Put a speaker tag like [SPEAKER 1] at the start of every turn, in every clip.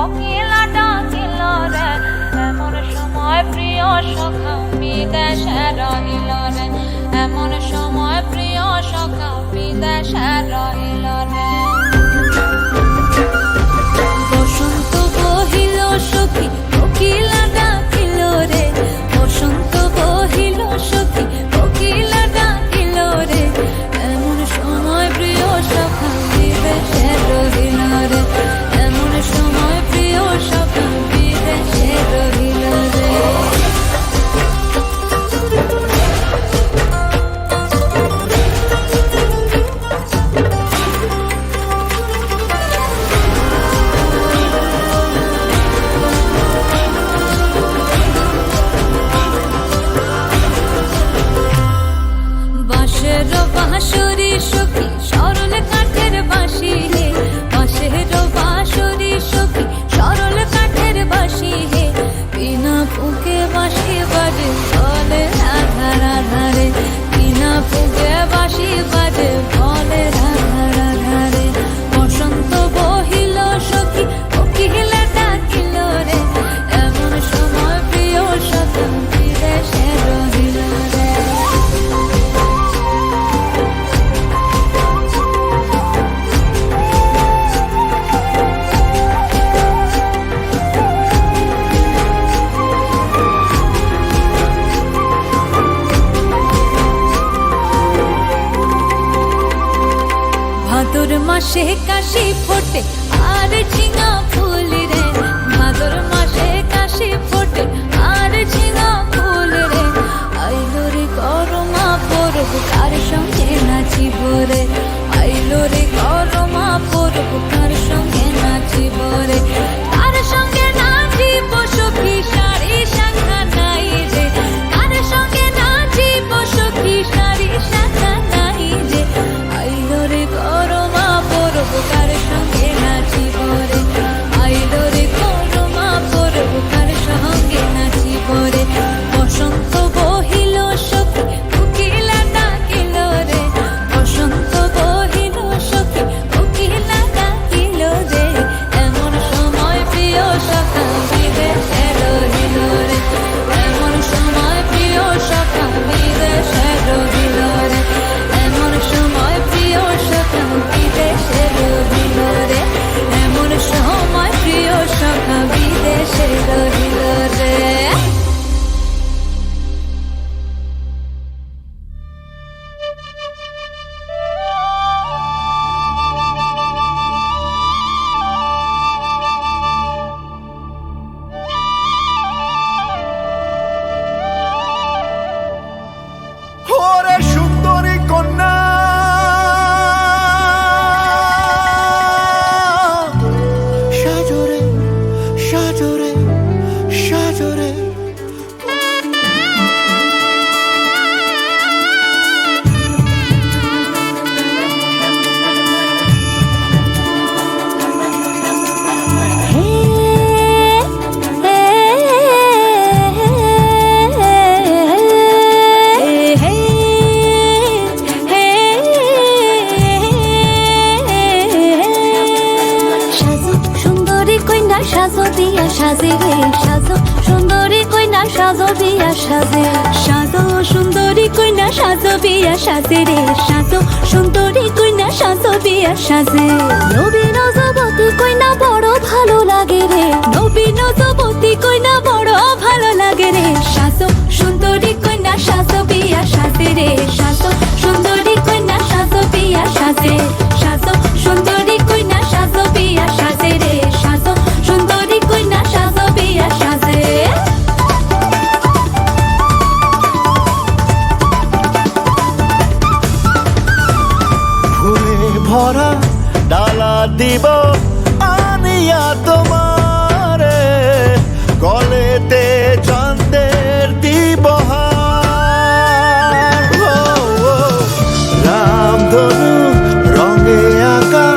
[SPEAKER 1] কোকিলা ডাকিল রে এমন সময় প্রিয় সখা বিদেশে রহিল রে এমন সময় প্রিয় সখা বিদেশে রহিল রে বসন্ত বহিল সখী কোকিলা ডাকিল রে বসন্ত বহিল সখী কোকিলা ডাকিল রে এমন সময় প্রিয় সখা বিদেশে রহিল রে এমন সময় প্রিয় সখা বিদেশে রহিল রে বাঁশের বাঁশরি সখী সরল কাঠের বাঁশি হে বাঁশের বাঁশরি সখী সরল কাঠের বাঁশি হে বিনা ফুঁকে বাঁশি বাজে বলে রাধা রাধা রে বিনা ফুঁকে বাঁশি বাজে বলে রাধা রাধা রে বসন্ত বহিল সখী কোকিলা ডাকিল রে এমন সময় প্রিয় সখা বিদেশে রহিল রে ভাদর মাসে কাশি ফোটে আর ঝিঙা ফুল রে ভাদর মাসে কাশি ফোটে আর ঝিঙা ফুল রে আইলো রে করমা পরব কার সঙ্গে নাচিব রে আইলো রে করমা পরব কার সঙ্গে নাচিব রে কার সঙ্গে নাচিব সখী সারি শাখা নাই রে কার সঙ্গে নাচিব সখী সারি শাখা নাই রে আইলো রে করমা পরব কার সঙ্গে নাচিব রে আইলো রে করমা পরব কার সঙ্গে নাচিব রে বসন্ত বহিল সখী কোকিলা ডাকিল রে বসন্ত বহিল সখী কোকিলা ডাকিল রে এমন সময় প্রিয় সখা বিদেশে রহিল রে এমন সময় প্রিয় সখা বিদেশে রহিল রে এমন সময় প্রিয় সখা বিদেশে রহিল রে এমন সময় প্রিয় সখা বিদেশে রহিল রে
[SPEAKER 2] ওরে সুন্দরী কন্যা সাজরে সাজরে সাজরে
[SPEAKER 1] সাজো দিয়া সাজে রে সাজো সুন্দরী কইনা সাজো বিয়া সাজে সাজো সুন্দরী কইনা সাজো বিয়া সাজে রে সাজো সুন্দরী কইনা সাজো বিয়া সাজে নবীন যুবতী কইনা বড় ভালো লাগে রে নবীন যুবতী কইনা বড় ভালো লাগে রে সাজো সুন্দরী কইনা সাজো বিয়া সাজে রে সাজো সুন্দরী কইনা সাজো বিয়া সাজে সাজো সুন্দরী কইনা সাজো বিয়া সাজে রে সাজো সুন্দরী কইনা সাজো বিয়া সাজে
[SPEAKER 2] ফুলে ভরা ডালা দিব আনিয়া তোমারে গলেতে চন্দের দিব রামধনু রঙে আঁকা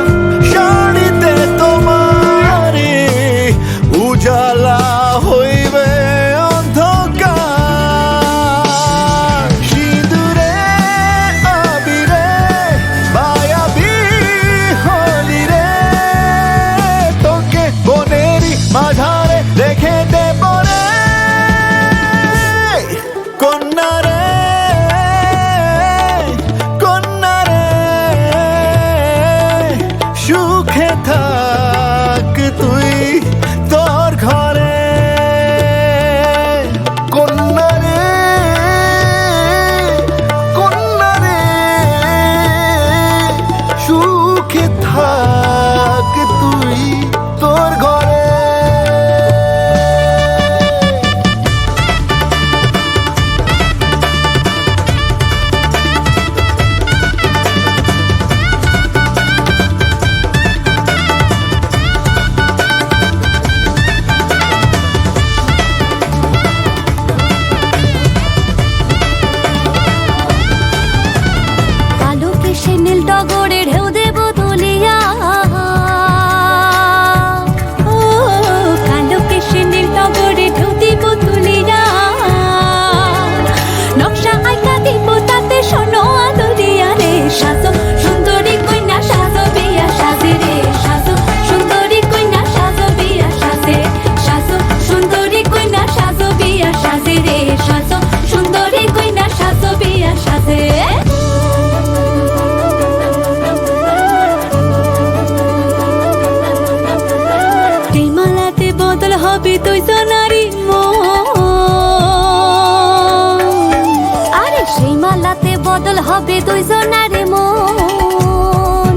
[SPEAKER 2] শাড়িতে তোমারি উজালা হইবে অন্ধকার সিঁদুরে আবিরে বায়াবি হলি রে
[SPEAKER 1] টগরে ঢেউ দেব তুলিয়া ও কালো কেশে নীল টগরে ঢেউ দেব তুলিয়া নকশা আঁকা দিব তাতে শোনো আদরিয়া রে সাজো সুন্দরী কন্যা সাজো বিয়া সাজে রে সাজো সুন্দরী কন্যা সাজো বিয়া সাজে সাজো সুন্দরী কন্যা সাজো বিয়া সাজে রে সাজো সুন্দরী কন্যা সাজো বিয়া সাজে মালাতে বদল হবে দুইজনারই আরে সেই মালাতে বদল হবে দুইজনারে মন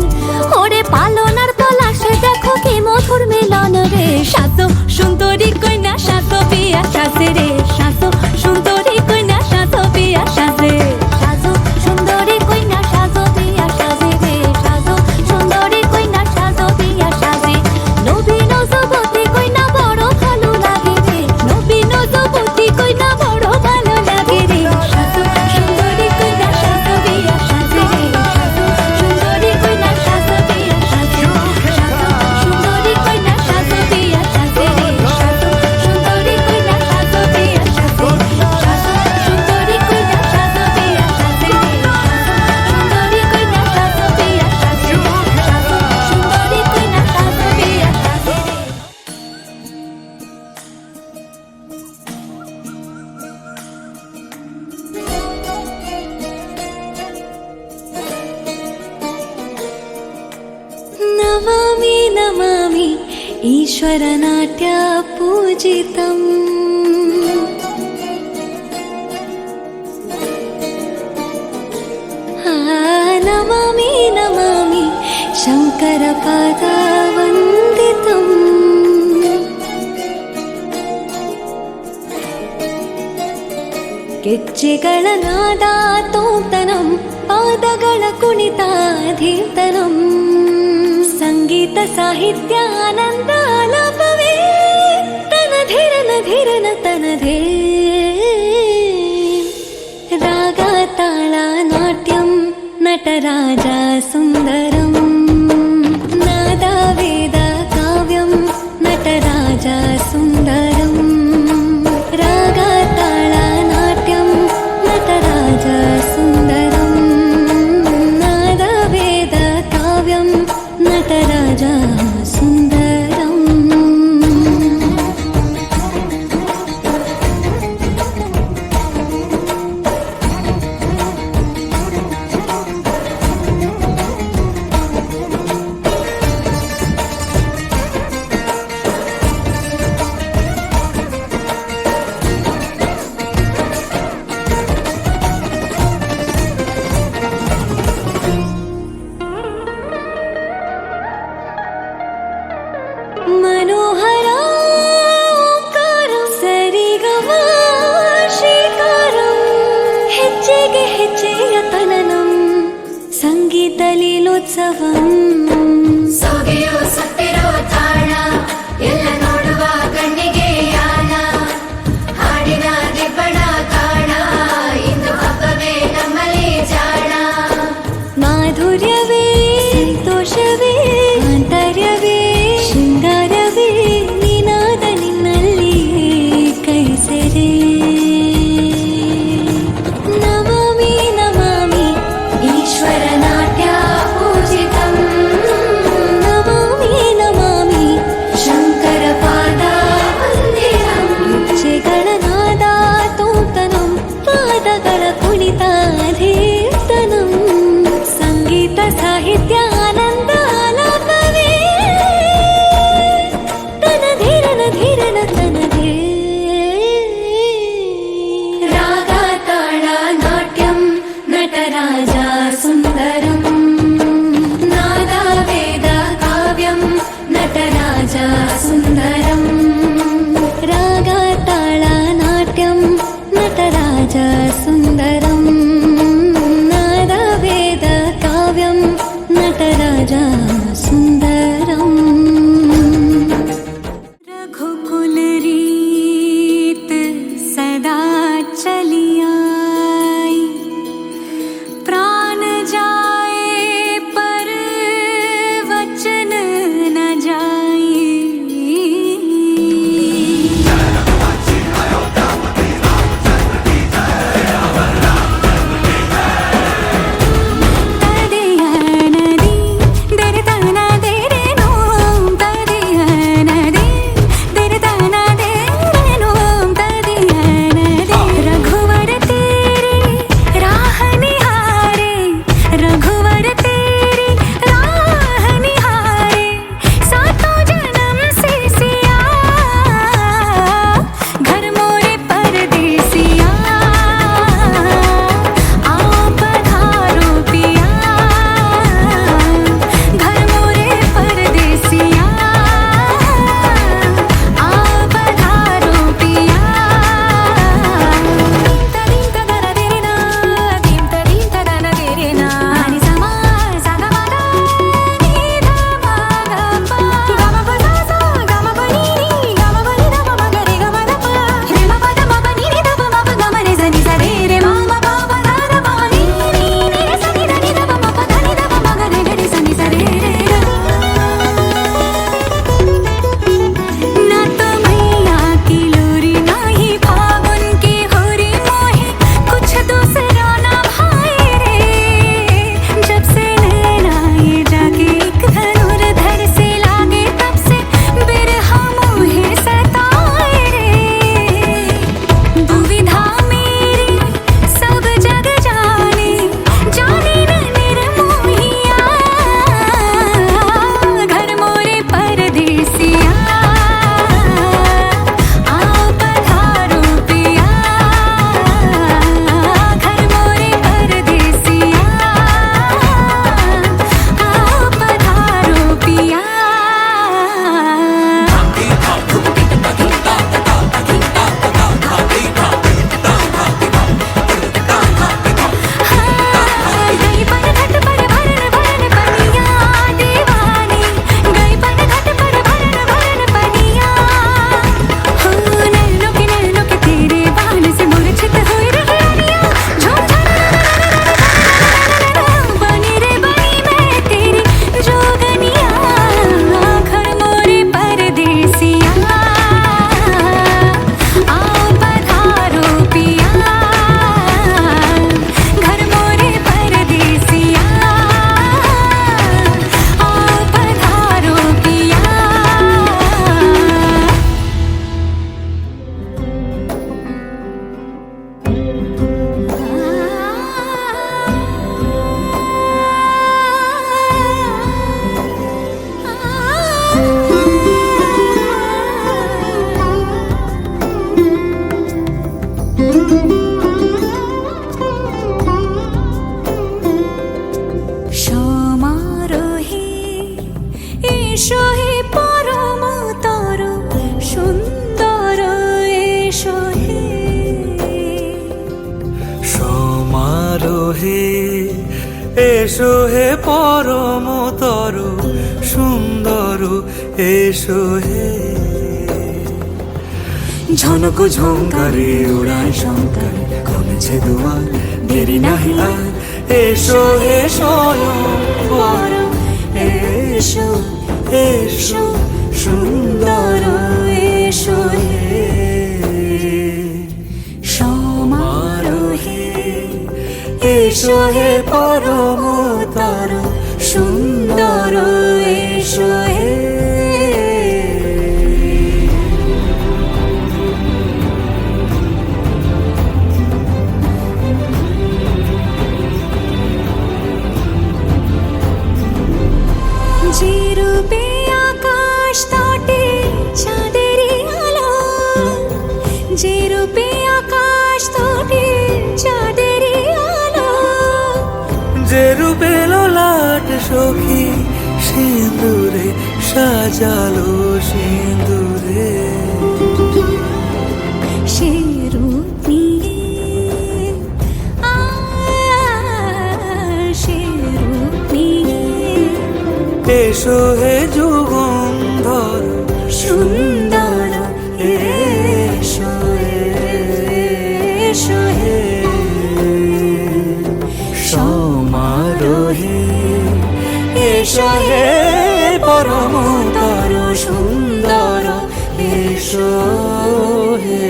[SPEAKER 1] ওরে পালনার পলাশে দেখো কি মধুর মিলন রে সাজো সুন্দরী কন্যা সাজো বিয়া সাজে রে সাজো সুন্দরী কন্যা সাজো বিয়া সাজে সাজো সুন্দরী কন্যা সাজো বিয়া সাজে রে সাজো সুন্দরী কন্যা সাজো বিয়া সাজে নবীন যুবতী কন্যা বড় ভালো লাগে রে নবীন যুবতী কন্যা বড় ভালো লাগে রে সাজো সুন্দরী কন্যা সাজো বিয়া সাজে রে সাজো সুন্দরী কন্যা সাজো বিয়া সাজে সাজো সুন্দরী কন্যা সাজো বিয়া সাজে রে সাজো সুন্দরী কন্যা সাজো বিয়া সাজে সাজো সুন্দরী কন্যা সাজো বিয়া সাজে রে সাজো সুন্দরী কন্যা সাজো বিয়া সাজে সাজো সুন্দরী কন্যা সাজো বিয়া সাজে রে నమామి నమామి ఈశ్వరనాట్య పూజితం నమామి నమామి శంకర పాదవందితం ಗೆಜ್ಜೆಗಳ ನಾದ ತೋಂತನಂ ಪಾದಗಳ ಕುಣಿತಾಧೀರ್ತನಂ ಸಂಗೀತ ಸಾಹಿತ್ಯ ಆನಂದ ಆಲಾಪವೇ ತನಧಿರನ ಧಿರನ ತನಧೇ ರಾಗ ತಾಳ ನಾಟ್ಯಂ ನಟರಾಜ ಸುಂದರಂ ನಾದ ವೇದ ಕಾವ್ಯಂ ನಟರಾಜ ಸುಂದರಂ ರಾಗ ತಾಳ ನಾಟ್ಯಂ ನಟರಾಜ ಸುಂದರಂ ನಾದ ವೇದ ಕಾವ್ಯಂ ನಟರಾಜ ಸುಂದರಂ मनोहर ओंकारं सरिगमा ಶ್ರೀಕಾರಂ ಹೆಜ್ಜೆಗೆ ಹೆಜ್ಜೆಯ ತನನಂ ಸಂಗೀತ ಲೀಲೋತ್ಸವಂ
[SPEAKER 3] ಸೊಗೆಯೋ ಸತ್ತಿರೋ ತಾಣ ಎಲ್ಲ ನೋಡುವ ಕಣ್ಣಿಗೆ ಯಾನ ಹಾಡಿನ ದಿಬ್ಬಣ ಕಾಣ ಇಂದು ಹಬ್ಬವೇ ನಮ್ಮಲ್ಲಿ ಜಾಣ
[SPEAKER 1] ಮಾಧುರ್ಯವೇ ಸಂತೋಷವೇ ಆಂತರ್ಯವೇ ಶೃಂಗಾರವೇ ನಿನಾದ ನಿನ್ನಲ್ಲಿ ಕೈಸೆರೆ ನಮಾಮಿ ನಮಾಮಿ
[SPEAKER 3] ಈಶ್ವರ ನಾಟ್ಯ ಪೂಜಿತಂ
[SPEAKER 1] ನಮಾಮಿ ನಮಾಮಿ
[SPEAKER 3] ಶಂಕರ
[SPEAKER 4] সমারোহে এসো হে পরমতর সুন্দর এসো হে। ঝনক ঝঙ্কারে উড়ায় শঙ্কার কমেছে দুয়ার দেরি নাহি আর এসো হে স্বয়ংবর এসো এসো সুন্দর এসো হে। সমারোহে এসো হে পরমতর সুন্দর এসো হে।
[SPEAKER 1] যে রূপে আকাশ তটে চাঁদেরই আলো, যে রূপে আকাশ তটে চাঁদেরই আলো,
[SPEAKER 4] যে রূপে ললাট সখী সিঁদুরে সাজালো সিঁদুরে।
[SPEAKER 1] সে রূপ নিয়ে সে রূপ নিয়ে
[SPEAKER 4] এসো হে যুগন্ধর
[SPEAKER 1] সুন্দর এসো এসো হে।
[SPEAKER 4] সমারোহে এসো হে পরমতর সুন্দর এসো হে।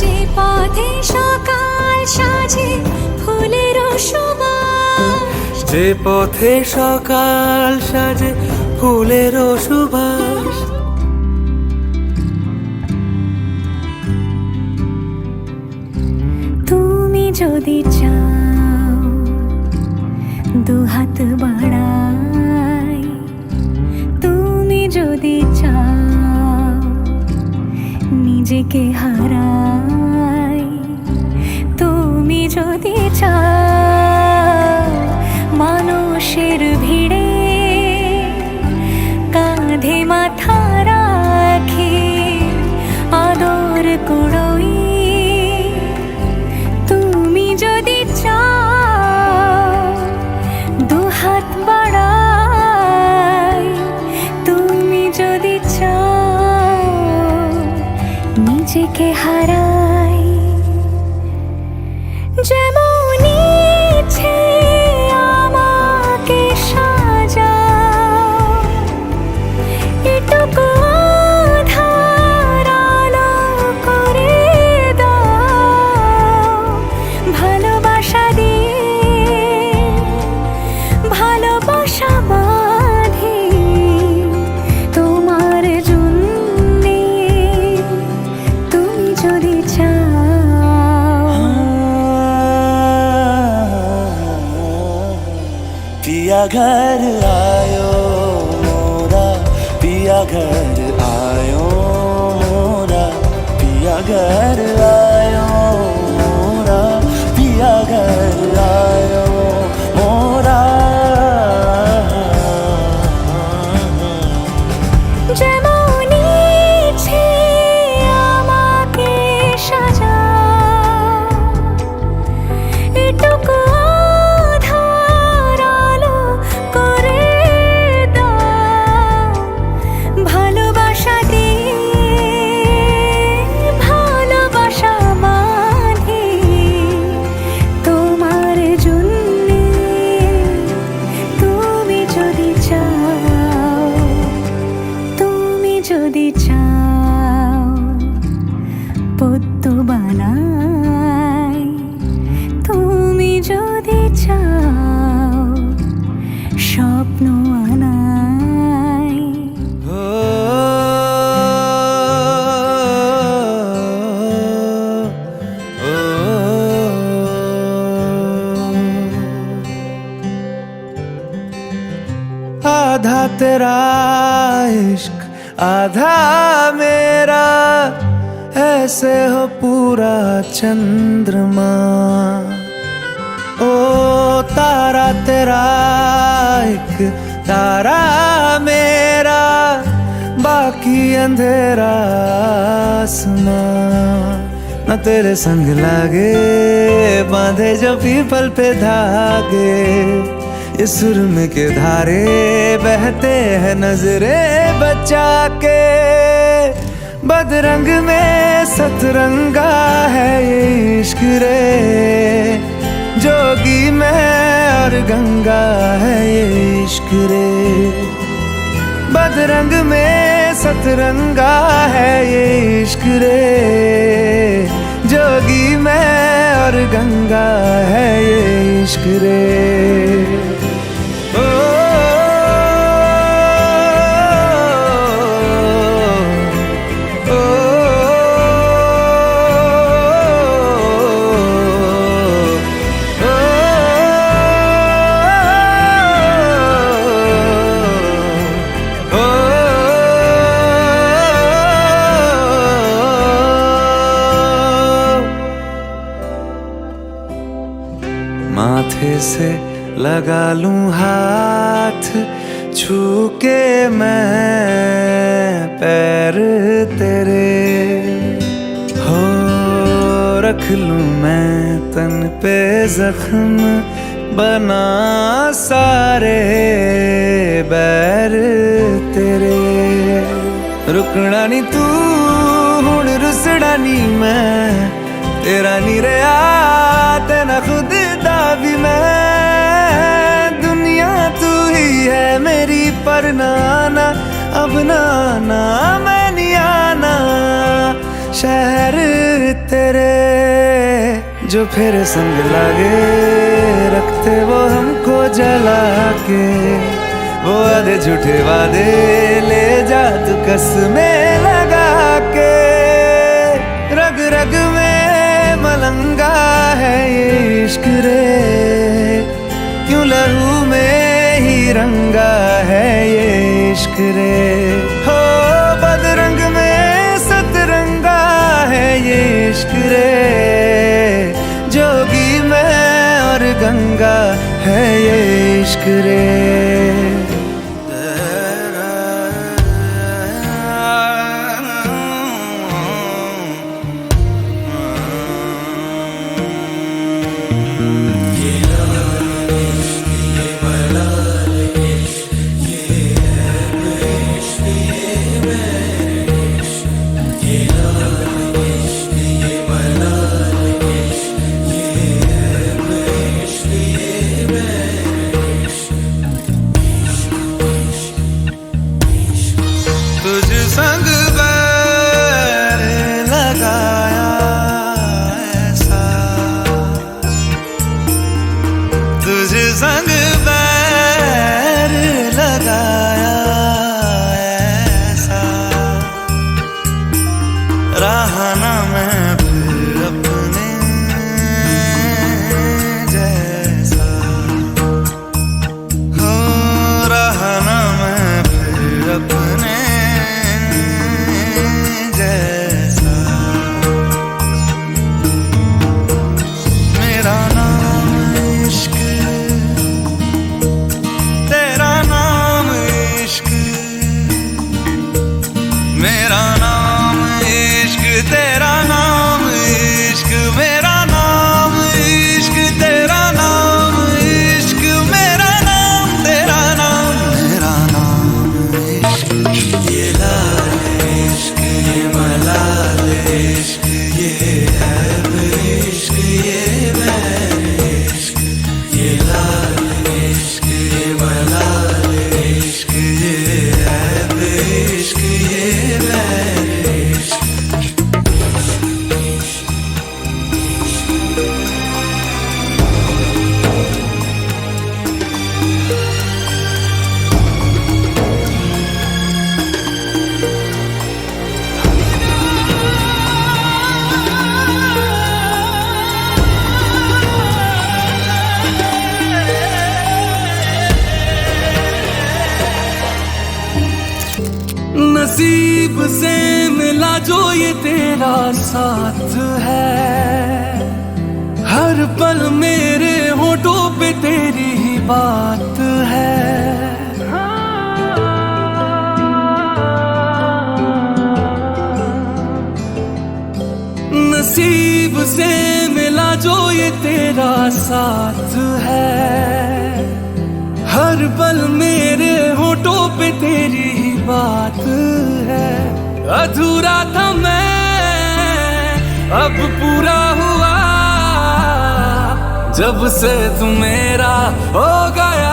[SPEAKER 1] যে পথে সকাল সাজে ফুলের সুবাস,
[SPEAKER 4] যে পথে সকাল সাজে ফুলের সুবাস,
[SPEAKER 1] তুমি যদি চাও দুহাত বাড়াই, তুমি যদি চাও নিজেকে হারাই, তুমি যদি চাও মানুষের ভিড়ে কাঁধে মাথা রাখি আদর কুড়োই, তুমি যদি চাও দুহাত বাড়াই, তুমি যদি চাও নিজেকে হারাই, যেমন ইচ্ছে আমাকে সাজাও, এটুকু আধার আলো করে দাও, ভালোবাসা দিয়ে ভালোবাসা বাঁধি তোমার জন্যে, তুমি যদি চাও।
[SPEAKER 2] पिया घर आयो मोरा, पिया घर आयो मोरा, पिया घर आयो मोरा, पिया घर आयो मोरा।
[SPEAKER 1] যেমন ইচ্ছে আমাকে সাজাও, এটুকু আধার আলো করে দাও, ভালোবাসা দিয়ে ভালোবাসা বাঁধি তোমার জন্যে, তুমি যদি চাও, তুমি যদি চাও পদ্ম বানাই, তুমি যদি চাও স্বপ্ন আনাই।
[SPEAKER 4] आधा तेरा इश्क आधा मेरा, ऐसे हो पूरा चंद्रमा। ओ तारा तेरा एक तारा मेरा, बाकी अंधेरा आसमां। न तेरे संग लागे बांधे जो पीपल पे धागे, इस सुरम के धारे बहते हैं नजरे बचा के। बदरंग में सतरंगा है ये इश्क रे, जोगी में और गंगा है ये इश्क रे। बदरंग में सतरंगा है ये इश्क रे, जोगी में और गंगा है ये इश्क रे। माथे से लगा लूं हाथ, छू के मैं पैर तेरे, हो रख लूं मैं तन पे जख्म, बना सारे बैर तेरे। रुकना नी तू हुण रुसड़ा नी मैं, तेरा नी रहा तेना खुद दा भी मैं। दुनिया तू ही है मेरी पर नाना, अब नाना मैं नहीं आना। शहर तेरे जो फिर संग लागे, रखते वो हमको जला के। वो आधे झूठे वादे ले जा तू कसमें लगा के। रग रग में मलंगा है ये इश्क रे, क्यों लहू में ही रंगा है ये इश्क रे। हो बदरंग में सतरंगा है ये इश्क रे, जोगी में और गंगा है ये इश्क रे। तुझ संग बैर लगाया ऐसा, तुझ संग बैर लगाया ऐसा। रहा ना मैं फिर अपने जैसा, हो रहा ना मैं फिर अपने जैसा। मेरा नाम इश्क, तेरा नाम इश्क। मेरा नाम इश्क, तेरा नाम इश्क। मेरा नाम इश्क, तेरा नाम इश्क। मेरा नाम तेरा नाम, मेरा नाम इश्क। ये लाल इश्क, ये मलाल इश्क, ये ऐब इश्क, ये बैर इश्क। ये लाल इश्क, ये मलाल इश्क, ये ऐब इश्क, ये बैर इश्क।
[SPEAKER 5] नसीब से मिला जो ये तेरा साथ है, हर पल मेरे होठों पे तेरी ही बात है। नसीब से मिला जो ये तेरा साथ है। हर पल मेरे होठों पे तेरी ही बात है। अधूरा था मैं अब पूरा हुआ, जब से तू मेरा हो गया।